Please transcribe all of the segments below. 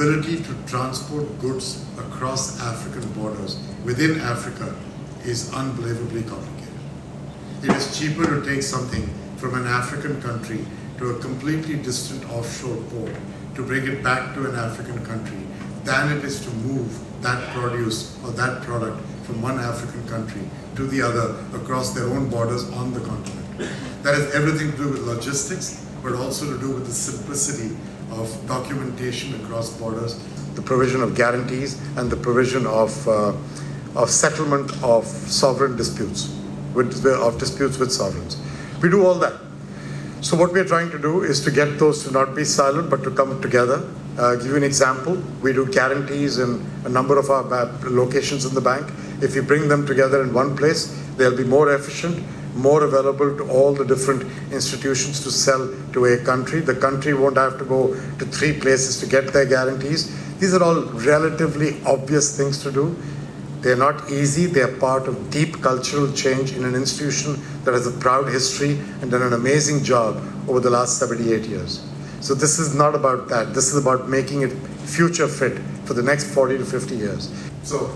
ability to transport goods across African borders within Africa is unbelievably complicated. It is cheaper to take something from an African country to a completely distant offshore port to bring it back to an African country than it is to move that produce or that product from one African country to the other across their own borders on the continent. That has everything to do with logistics, but also to do with the simplicity of documentation across borders, the provision of guarantees, and the provision of settlement of sovereign disputes, of disputes with sovereigns. We do all that. So what we are trying to do is to get those to not be silent, but to come together. Give you an example. We do guarantees in a number of our locations in the bank. If you bring them together in one place, they'll be more efficient, more available to all the different institutions to sell to a country. The country won't have to go to 3 places to get their guarantees. These are all relatively obvious things to do. They're not easy. They're part of deep cultural change in an institution that has a proud history and done an amazing job over the last 78 years. So this is not about that. This is about making it future fit for the next 40 to 50 years. So,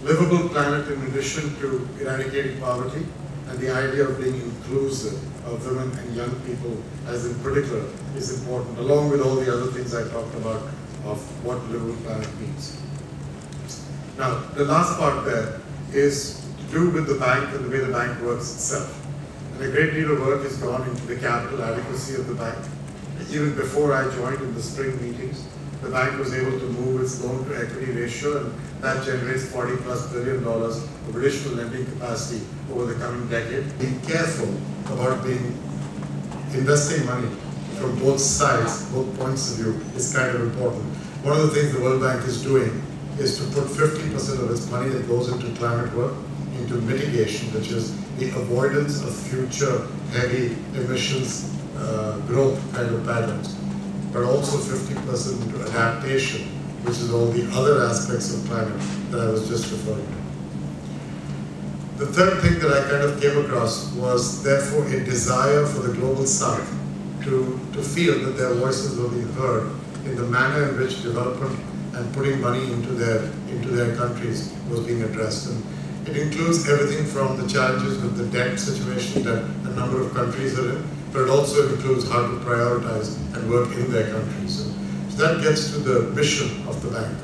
livable planet in addition to eradicating poverty, and the idea of being inclusive of women and young people as in particular is important, along with all the other things I talked about of what livable planet means. Now, the last part there is to do with the bank and the way the bank works itself. And a great deal of work has gone into the capital adequacy of the bank. Even before I joined in the spring meetings, the bank was able to move its loan to equity ratio, and that generates $40+ billion of additional lending capacity over the coming decade. Being careful about investing money from both sides, both points of view, is kind of important. One of the things the World Bank is doing is to put 50% of its money that goes into climate work into mitigation, which is the avoidance of future heavy emissions growth kind of patterns, but also 50% into adaptation, which is all the other aspects of climate that I was just referring to. The third thing that I kind of came across was therefore a desire for the global south to feel that their voices will be heard in the manner in which development and putting money into their countries was being addressed. And it includes everything from the challenges with the debt situation that a number of countries are in, but it also includes how to prioritize and work in their countries. So that gets to the mission of the bank.